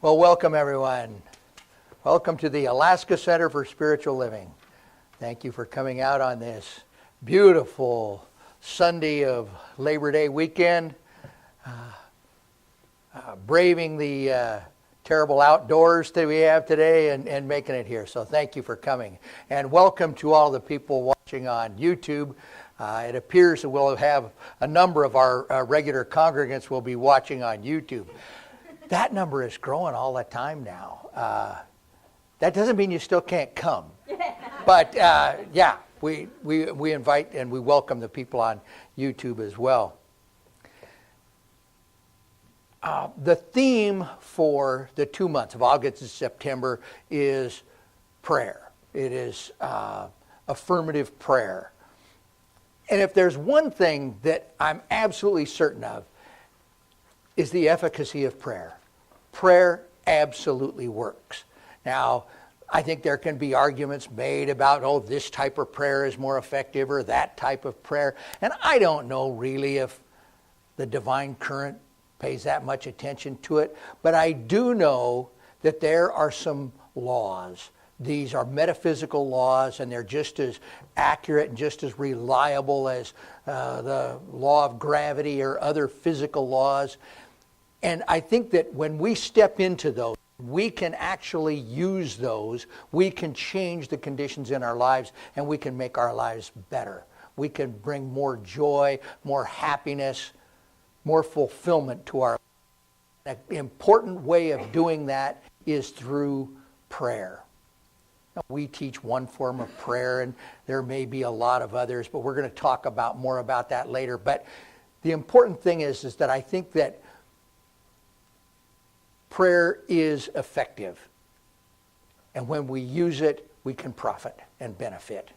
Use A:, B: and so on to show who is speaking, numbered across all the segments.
A: Well, welcome everyone. Welcome to the Alaska Center for Spiritual Living. Thank you for coming out on this beautiful Sunday of Labor Day weekend, braving the terrible outdoors that we have today and making it here. So thank you for coming. And welcome to all the people watching on YouTube. It appears that we'll have a number of our regular congregants will be watching on YouTube. That number is growing all the time now. That doesn't mean you still can't come. But yeah, we invite and we welcome the people on YouTube as well. The theme for the 2 months of August and September is prayer. It is affirmative prayer. And if there's one thing that I'm absolutely certain of, is the efficacy of prayer. Prayer absolutely works. Now, I think there can be arguments made about, oh, this type of prayer is more effective or that type of prayer. And I don't know really if the divine current pays that much attention to it. But I do know that there are some laws. These are metaphysical laws, and they're just as accurate and just as reliable as the law of gravity or other physical laws. And I think that when we step into those, we can actually use those. We can change the conditions in our lives, and we can make our lives better. We can bring more joy, more happiness, more fulfillment to our lives. An important way of doing that is through prayer. Now, we teach one form of prayer, and there may be a lot of others, but we're going to talk more about that later. But the important thing is that I think that prayer is effective. And when we use it, we can profit and benefit.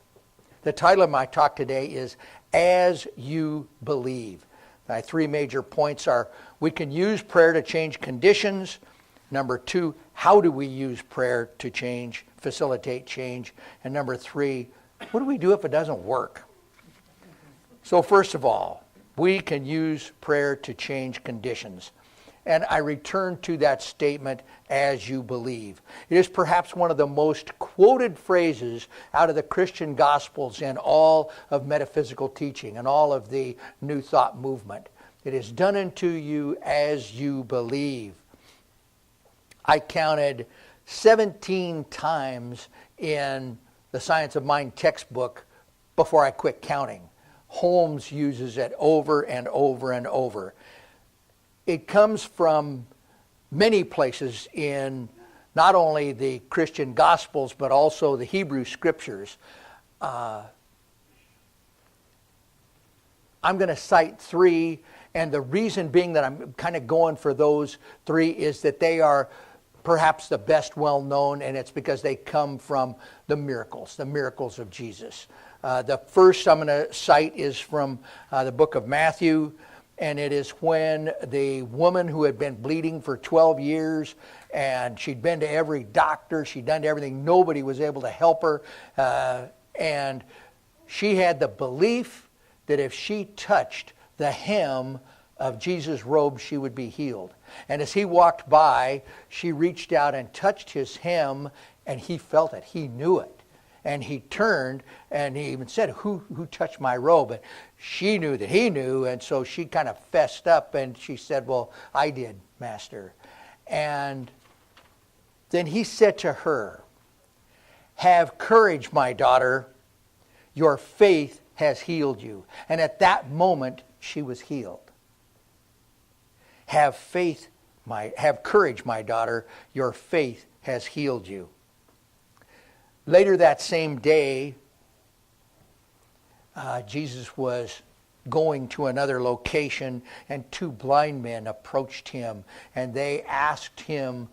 A: The title of my talk today is As You Believe. My three major points are: we can use prayer to change conditions. Number two, how do we use prayer to facilitate change? And number three, what do we do if it doesn't work? So first of all, we can use prayer to change conditions. And I return to that statement, as you believe. It is perhaps one of the most quoted phrases out of the Christian Gospels in all of metaphysical teaching and all of the New Thought movement. It is done unto you as you believe. I counted 17 times in the Science of Mind textbook before I quit counting. Holmes uses it over and over and over. It comes from many places in not only the Christian Gospels, but also the Hebrew Scriptures. I'm going to cite three, and the reason being that I'm kind of going for those three is that they are perhaps the best well-known, and it's because they come from the miracles of Jesus. The first I'm going to cite is from the book of Matthew. And it is when the woman who had been bleeding for 12 years, and she'd been to every doctor, she'd done everything, nobody was able to help her. And she had the belief that if she touched the hem of Jesus' robe, she would be healed. And as he walked by, she reached out and touched his hem, and he felt it. He knew it. And he turned, and he even said, who touched my robe? And she knew that he knew, and so she kind of fessed up, and she said, well, I did, Master. And then he said to her, have courage, my daughter. Your faith has healed you. And at that moment, she was healed. Have courage, my daughter. Your faith has healed you. Later that same day, Jesus was going to another location, and two blind men approached him, and they asked him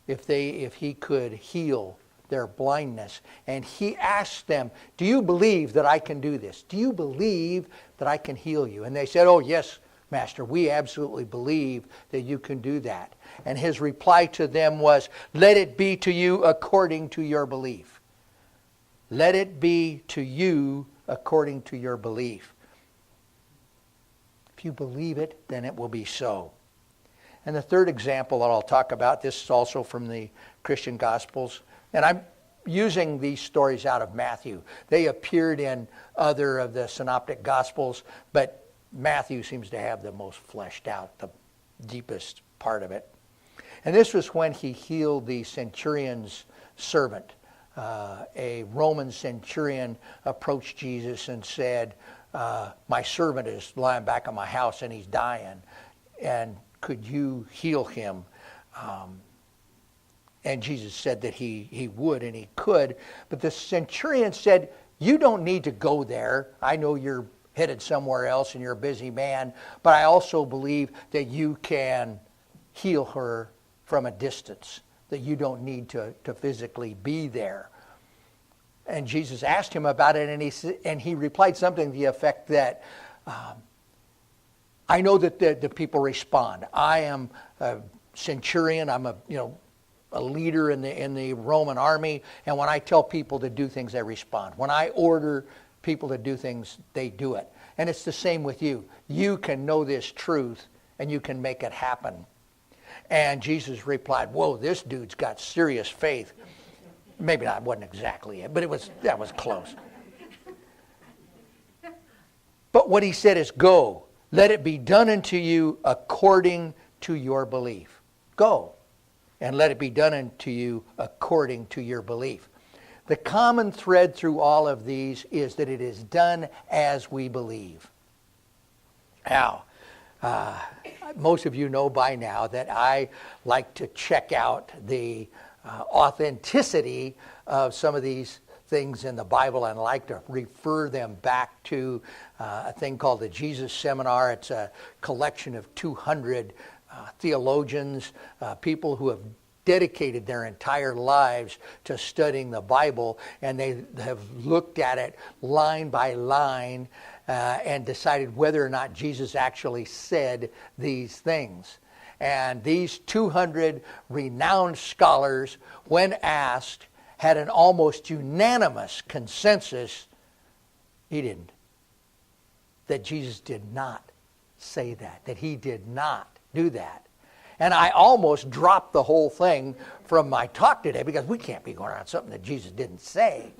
A: if he could heal their blindness. And he asked them, do you believe that I can do this? Do you believe that I can heal you? And they said, oh, yes, Master, we absolutely believe that you can do that. And his reply to them was, let it be to you according to your belief. Let it be to you according to your belief. If you believe it, then it will be so. And the third example that I'll talk about, this is also from the Christian Gospels, and I'm using these stories out of Matthew. They appeared in other of the synoptic Gospels, but Matthew seems to have the most fleshed out, the deepest part of it. And this was when he healed the centurion's servant. A Roman centurion approached Jesus and said, my servant is lying back in my house and he's dying, and could you heal him? And Jesus said that he would and he could. But the centurion said, you don't need to go there. I know you're headed somewhere else and you're a busy man, but I also believe that you can heal her from a distance, that you don't need to physically be there. And Jesus asked him about it, and he replied something to the effect that, I know that the people respond. I am a centurion. I'm a leader in the Roman army, and when I tell people to do things, they respond. When I order people to do things, they do it. And it's the same with you. You can know this truth, and you can make it happen. And Jesus replied, whoa, this dude's got serious faith. Maybe not, wasn't exactly it, but that was close. But what he said is, go, let it be done unto you according to your belief. Go, and let it be done unto you according to your belief. The common thread through all of these is that it is done as we believe. Now, most of you know by now that I like to check out the authenticity of some of these things in the Bible, and like to refer them back to a thing called the Jesus Seminar. It's a collection of 200 theologians, people who have dedicated their entire lives to studying the Bible, and they have looked at it line by line and decided whether or not Jesus actually said these things. And these 200 renowned scholars, when asked, had an almost unanimous consensus, he didn't. That Jesus did not say that he did not do that. And I almost dropped the whole thing from my talk today, because we can't be going around something that Jesus didn't say.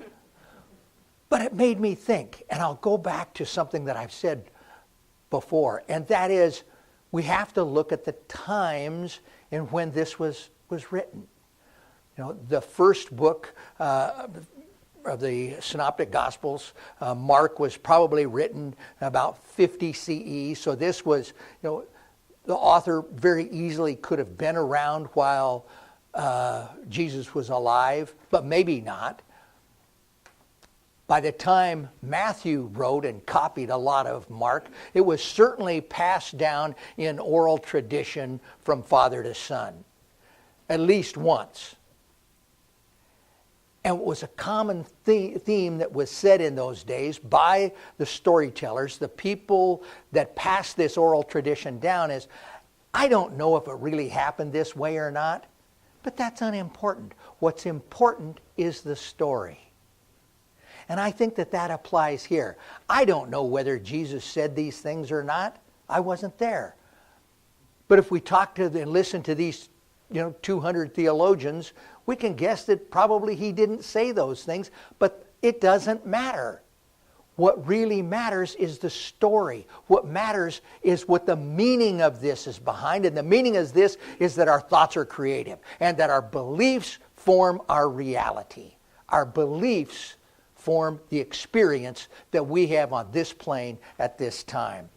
A: But it made me think, and I'll go back to something that I've said before, and that is, we have to look at the times in when this was written. The first book of the Synoptic Gospels, Mark, was probably written about 50 CE. So this was, the author very easily could have been around while Jesus was alive, but maybe not. By the time Matthew wrote and copied a lot of Mark, it was certainly passed down in oral tradition from father to son, at least once. And it was a common theme that was said in those days by the storytellers, the people that passed this oral tradition down, is, I don't know if it really happened this way or not, but that's unimportant. What's important is the story. And I think that applies here. I don't know whether Jesus said these things or not. I wasn't there. But if we talk to and listen to these 200 theologians, we can guess that probably he didn't say those things, but it doesn't matter. What really matters is the story. What matters is what the meaning of this is behind. And the meaning of this is that our thoughts are creative and that our beliefs form our reality. Our beliefs form the experience that we have on this plane at this time.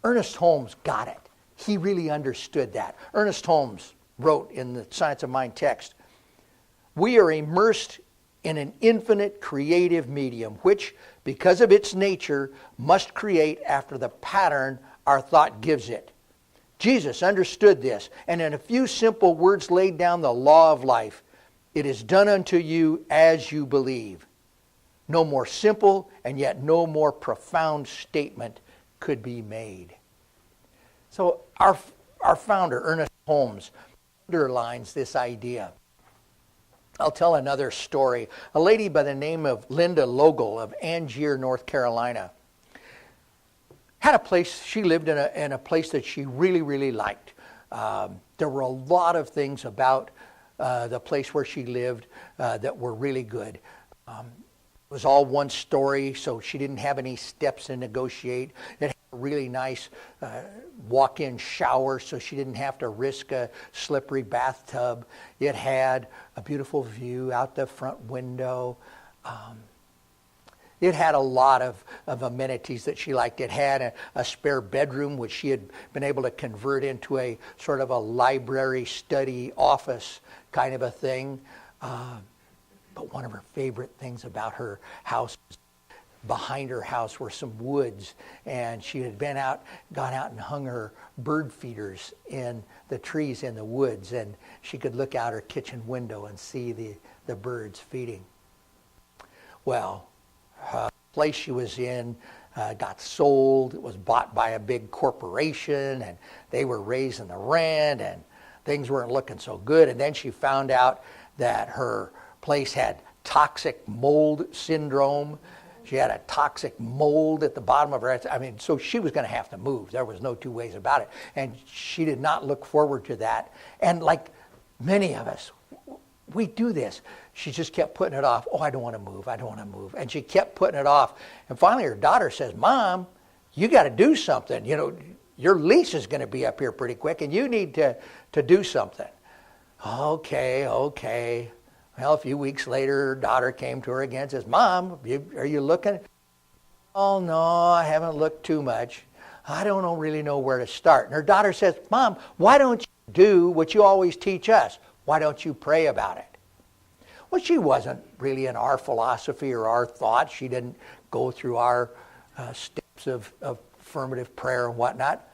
A: Ernest Holmes got it. He really understood that. Ernest Holmes wrote in the Science of Mind text, "We are immersed in an infinite creative medium, which, because of its nature, must create after the pattern our thought gives it. Jesus understood this, and in a few simple words laid down the law of life. It is done unto you as you believe." No more simple and yet no more profound statement could be made. So our founder, Ernest Holmes, underlines this idea. I'll tell another story. A lady by the name of Linda Logel of Angier, North Carolina, had a place, she lived in a place that she really, really liked. There were a lot of things about the place where she lived that were really good. It was all one story, so she didn't have any steps to negotiate. It had a really nice walk-in shower, so she didn't have to risk a slippery bathtub. It had a beautiful view out the front window. It had a lot of amenities that she liked. It had a spare bedroom, which she had been able to convert into a sort of a library, study, office kind of a thing. But one of her favorite things about her house, behind her house were some woods, and she had gone out and hung her bird feeders in the trees in the woods, and she could look out her kitchen window and see the birds feeding. Well, the place she was in got sold. It was bought by a big corporation, and they were raising the rent, and things weren't looking so good. And then she found out that her place had toxic mold syndrome. She had a toxic mold at the bottom of her. So she was going to have to move. There was no two ways about it. And she did not look forward to that. And like many of us, we do this. She just kept putting it off. Oh, I don't want to move. I don't want to move. And she kept putting it off. And finally her daughter says, Mom, you got to do something. You know, your lease is going to be up here pretty quick, and you need to do something. Okay. Well, a few weeks later, her daughter came to her again and says, Mom, are you looking? Oh, no, I haven't looked too much. I don't really know where to start. And her daughter says, Mom, why don't you do what you always teach us? Why don't you pray about it? Well, she wasn't really in our philosophy or our thoughts. She didn't go through our steps of affirmative prayer and whatnot.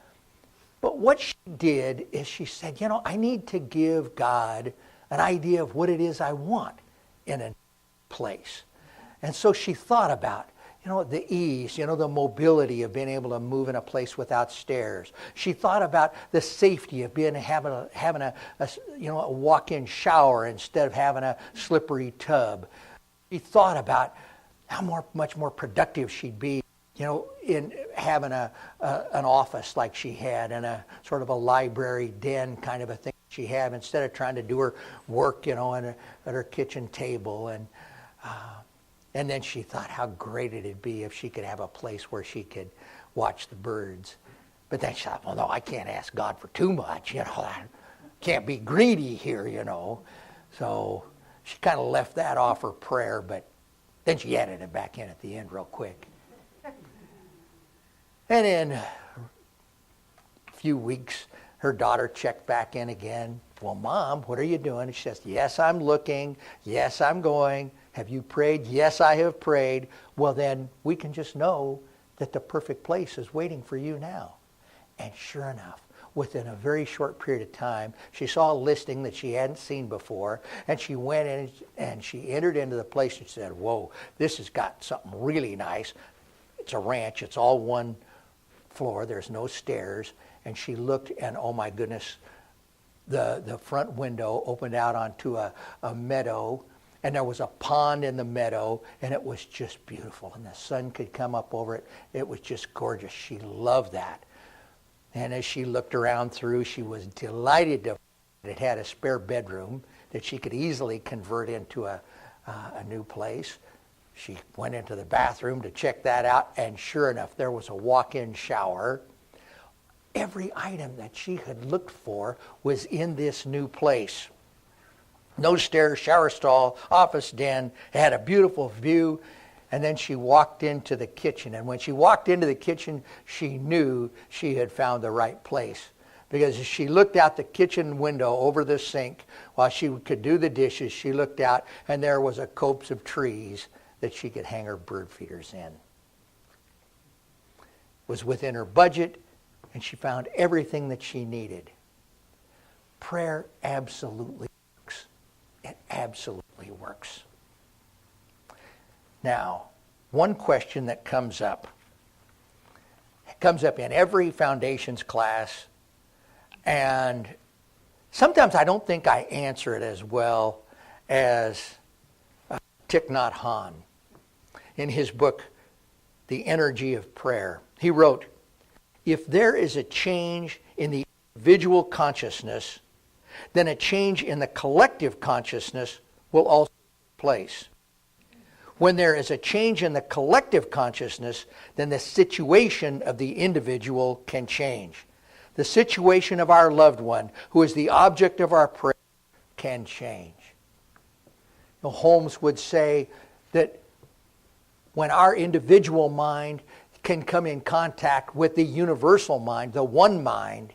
A: But what she did is she said, I need to give God an idea of what it is I want in a place. And so she thought about, the ease, the mobility of being able to move in a place without stairs. She thought about the safety of having a walk-in shower instead of having a slippery tub. She thought about how much more productive she'd be, in having an office like she had and a sort of a library den kind of a thing she had, instead of trying to do her work, at her kitchen table. And then she thought how great it'd be if she could have a place where she could watch the birds. But then she thought, well, no, I can't ask God for too much, I can't be greedy here, So she kind of left that off her prayer, but then she added it back in at the end real quick. And in a few weeks, her daughter checked back in again. Well, Mom, what are you doing? And she says, yes, I'm looking. Yes, I'm going. Have you prayed? Yes, I have prayed. Well, then we can just know that the perfect place is waiting for you now. And sure enough, within a very short period of time, she saw a listing that she hadn't seen before, and she went in and she entered into the place and said, whoa, this has got something really nice. It's a ranch. It's all one floor. There's no stairs. And she looked, and oh my goodness, the front window opened out onto a meadow, and there was a pond in the meadow, and it was just beautiful. And the sun could come up over it. It was just gorgeous. She loved that. And as she looked around through, she was delighted to it had a spare bedroom that she could easily convert into a new place. She went into the bathroom to check that out, and sure enough, there was a walk-in shower. Every item that she had looked for was in this new place. No stairs, shower stall, office den. It had a beautiful view. And then she walked into the kitchen. And when she walked into the kitchen, she knew she had found the right place. Because as she looked out the kitchen window over the sink, while she could do the dishes, she looked out, and there was a copse of trees that she could hang her bird feeders in. It was within her budget, and she found everything that she needed. Prayer absolutely works. It absolutely works. Now, one question that comes up in every foundations class, and sometimes I don't think I answer it as well as Thich Nhat Hanh. In his book, The Energy of Prayer, he wrote, if there is a change in the individual consciousness, then a change in the collective consciousness will also take place. When there is a change in the collective consciousness, then the situation of the individual can change. The situation of our loved one, who is the object of our prayer, can change. Holmes would say that when our individual mind can come in contact with the universal mind, the one mind,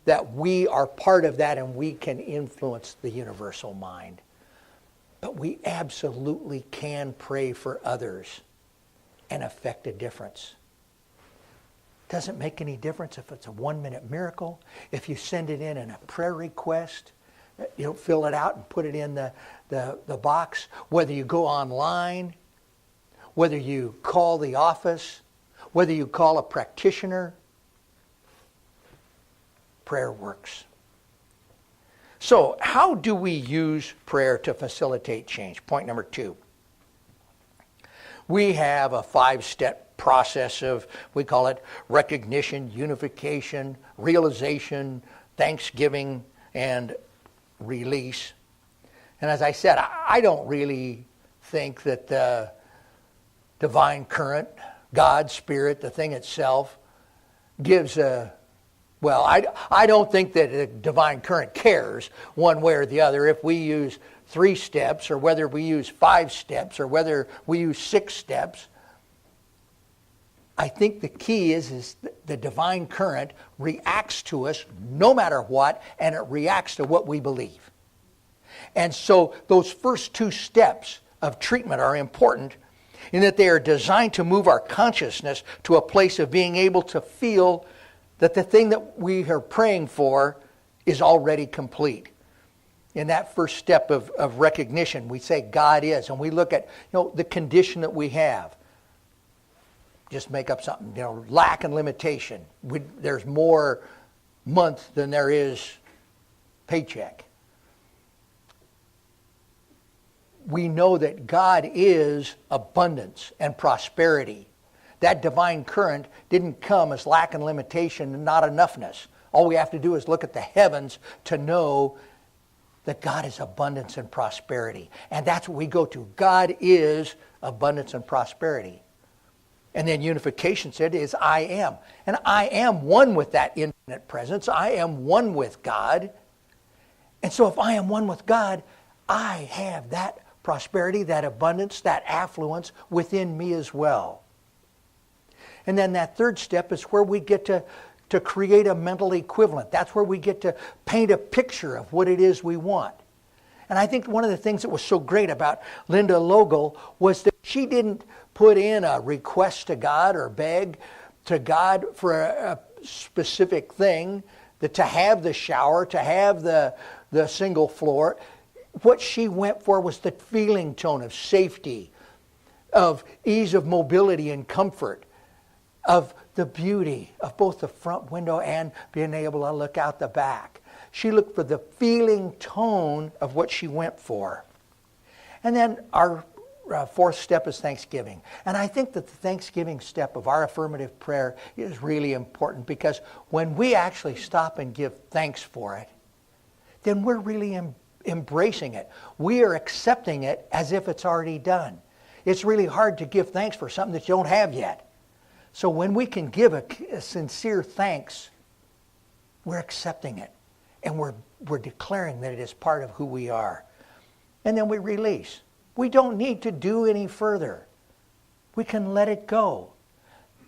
A: that we are part of that and we can influence the universal mind. But we absolutely can pray for others and affect a difference. Doesn't make any difference if it's a 1-minute miracle, if you send it in a prayer request, you don't fill it out and put it in the box, whether you go online, whether you call the office, whether you call a practitioner, prayer works. So, how do we use prayer to facilitate change? Point number 2. We have a 5-step process of, we call it recognition, unification, realization, thanksgiving, and release. And as I said, I don't really think that the divine current, God, Spirit, the thing itself, gives a, well, I don't think that a divine current cares one way or the other if we use 3 steps or whether we use 5 steps or whether we use 6 steps. I think the key is the divine current reacts to us no matter what, and it reacts to what we believe. And so those first 2 steps of treatment are important in that they are designed to move our consciousness to a place of being able to feel that the thing that we are praying for is already complete. In that first step of recognition, we say God is, and we look at the condition that we have. Just make up something, lack and limitation. There's more month than there is paycheck. We know that God is abundance and prosperity. That divine current didn't come as lack and limitation and not enoughness. All we have to do is look at the heavens to know that God is abundance and prosperity. And that's what we go to. God is abundance and prosperity. And then unification said is I am. And I am one with that infinite presence. I am one with God. And so if I am one with God, I have that prosperity, that abundance, that affluence within me as well. And then that third step is where we get to create a mental equivalent. That's where we get to paint a picture of what it is we want. And I think one of the things that was so great about Linda Logel was that she didn't put in a request to God or beg to God for a specific thing, that to have the shower, to have the single floor. What she went for was the feeling tone of safety, of ease of mobility and comfort, of the beauty of both the front window and being able to look out the back. She looked for the feeling tone of what she went for. And then our fourth step is thanksgiving. And I think that the thanksgiving step of our affirmative prayer is really important, because when we actually stop and give thanks for it, then we're really embracing it. We are accepting it as if it's already done. It's really hard to give thanks for something that you don't have yet. So when we can give a sincere thanks, we're accepting it. And we're declaring that it is part of who we are. And then we release. We don't need to do any further. We can let it go.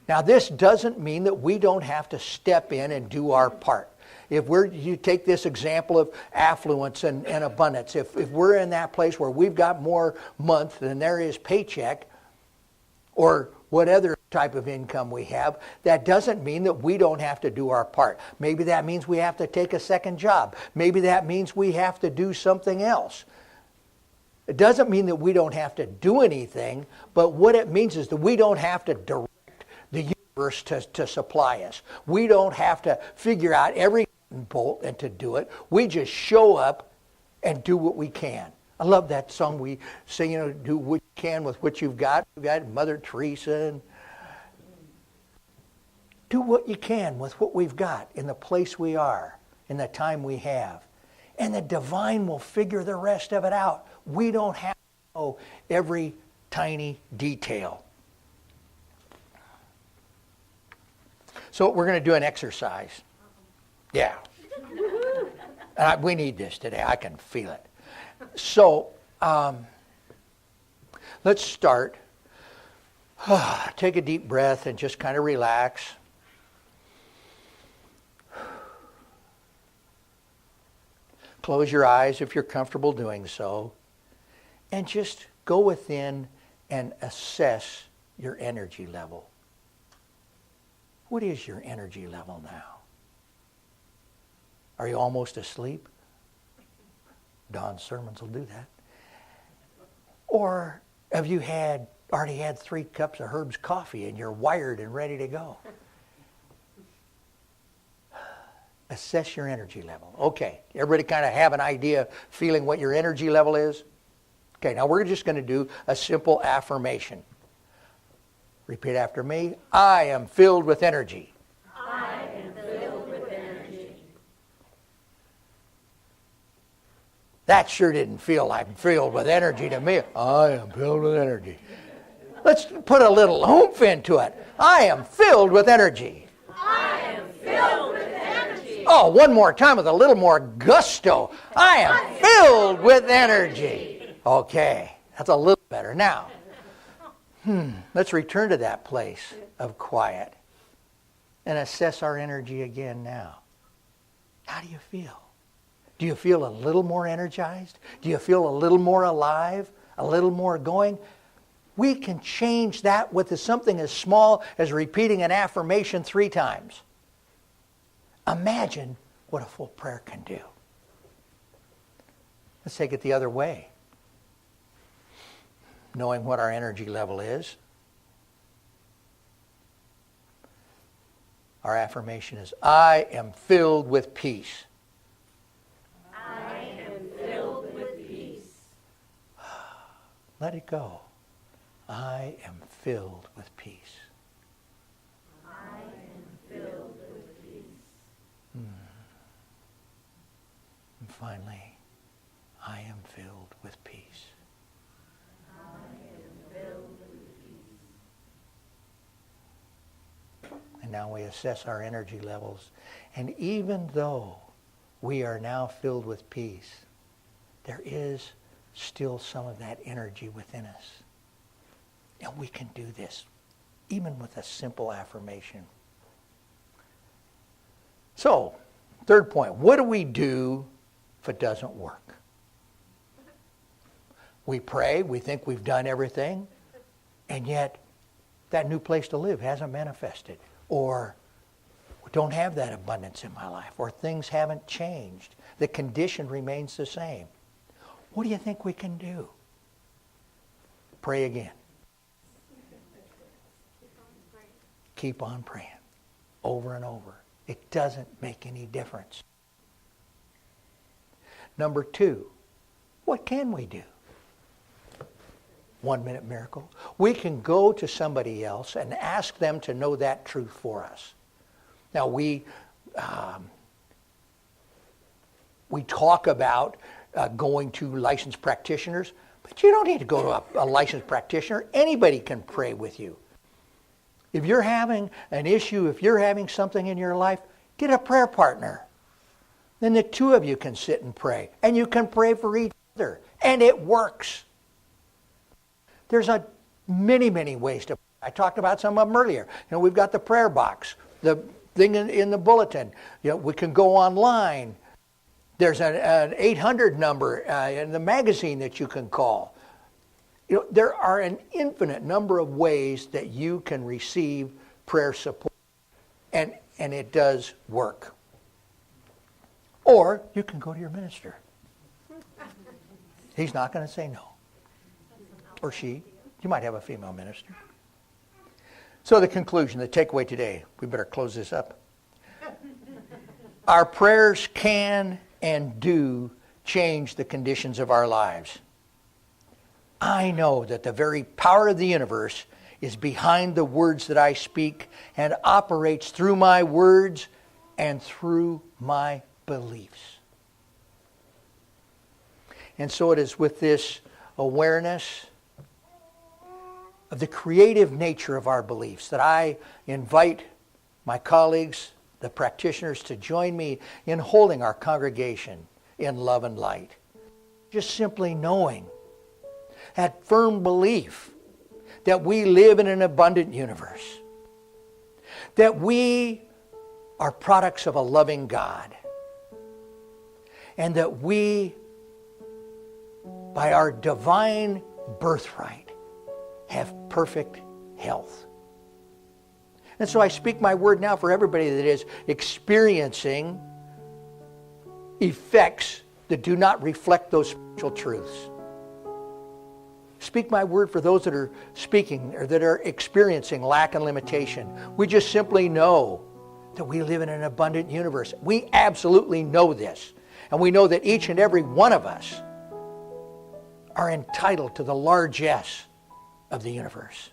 A: Now, this doesn't mean that we don't have to step in and do our part. If you take this example of affluence and abundance, if we're in that place where we've got more month than there is paycheck, or what other type of income we have, that doesn't mean that we don't have to do our part. Maybe that means we have to take a second job. Maybe that means we have to do something else. It doesn't mean that we don't have to do anything, but what it means is that we don't have to direct the universe to supply us. We don't have to figure out every bolt and to do it. We just show up and do what we can. I love that song we sing, do what you can with what you've got. We've got Mother Teresa. Do what you can with what we've got in the place we are, in the time we have. And the divine will figure the rest of it out. We don't have to know every tiny detail. So we're going to do an exercise. Yeah. We need this today. I can feel it. So let's start. Take a deep breath and just kind of relax. Close your eyes if you're comfortable doing so. And just go within and assess your energy level. What is your energy level now? Are you almost asleep? Don's sermons will do that. Or have you already had 3 cups of Herb's coffee and you're wired and ready to go? Assess your energy level. Okay, everybody kind of have an idea, feeling what your energy level is? Okay, now we're just going to do a simple affirmation. Repeat after me. I am filled with energy.
B: I am filled with energy.
A: That sure didn't feel like filled with energy to me. I am filled with energy. Let's put a little oomph into it. I am filled with energy.
B: I am filled with energy.
A: Oh, one more time with a little more gusto. I am filled with energy. Okay, that's a little better. Now, let's return to that place of quiet and assess our energy again now. How do you feel? Do you feel a little more energized? Do you feel a little more alive? A little more going? We can change that with something as small as repeating an affirmation 3 times. Imagine what a full prayer can do. Let's take it the other way. Knowing what our energy level is. Our affirmation is, I am filled with peace.
B: I am filled with peace.
A: Let it go. I am filled with peace.
B: I am filled with peace.
A: And finally, I am filled with peace. And now we assess our energy levels. And even though we are now filled with peace, there is still some of that energy within us. And we can do this, even with a simple affirmation. So, third point, what do we do if it doesn't work? We pray, we think we've done everything, and yet that new place to live hasn't manifested. Or we don't have that abundance in my life, or things haven't changed. The condition remains the same. What do you think we can do? Pray again. Keep on praying. Over and over. It doesn't make any difference. Number 2, what can we do? 1-minute miracle. We can go to somebody else and ask them to know that truth for us. Now we talk about going to licensed practitioners, but you don't need to go to a licensed practitioner. Anybody can pray with you. If you're having an issue, if you're having something in your life, get a prayer partner. Then the 2 of you can sit and pray, and you can pray for each other, and it works. There's many, many ways to pray. I talked about some of them earlier. We've got the prayer box, the thing in the bulletin. We can go online. There's an 800 number in the magazine that you can call. There are an infinite number of ways that you can receive prayer support, and it does work. Or you can go to your minister. He's not going to say no. Or she. You might have a female minister. So the conclusion, the takeaway today, we better close this up. Our prayers can and do change the conditions of our lives. I know that the very power of the universe is behind the words that I speak and operates through my words and through my beliefs. And so it is with this awareness of the creative nature of our beliefs that I invite my colleagues, the practitioners, to join me in holding our congregation in love and light. Just simply knowing that firm belief that we live in an abundant universe, that we are products of a loving God, and that we, by our divine birthright, have perfect health. And so I speak my word now for everybody that is experiencing effects that do not reflect those spiritual truths. Speak my word for those that are speaking or that are experiencing lack and limitation. We just simply know that we live in an abundant universe. We absolutely know this. And we know that each and every one of us are entitled to the largesse of the universe.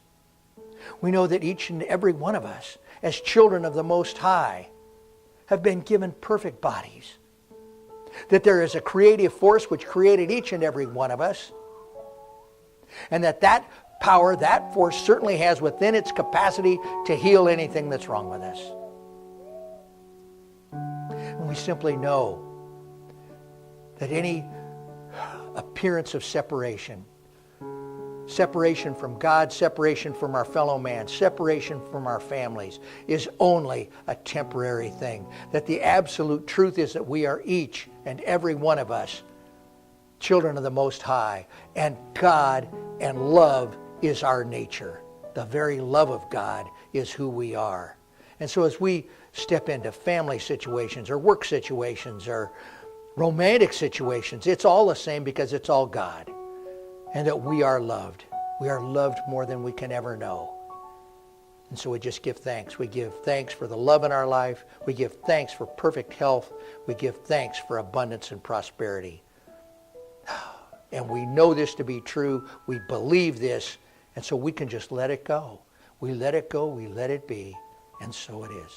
A: We know that each and every one of us, as children of the Most High, have been given perfect bodies. That there is a creative force which created each and every one of us. And that power, that force certainly has within its capacity to heal anything that's wrong with us. And we simply know that any appearance of separation from God, separation from our fellow man, separation from our families, is only a temporary thing. That the absolute truth is that we are each and every one of us children of the Most High, and God and love is our nature. The very love of God is who we are. And so as we step into family situations or work situations or romantic situations, it's all the same because it's all God. And that we are loved. We are loved more than we can ever know. And so we just give thanks. We give thanks for the love in our life. We give thanks for perfect health. We give thanks for abundance and prosperity. And we know this to be true. We believe this. And so we can just let it go. We let it go. We let it be. And so it is.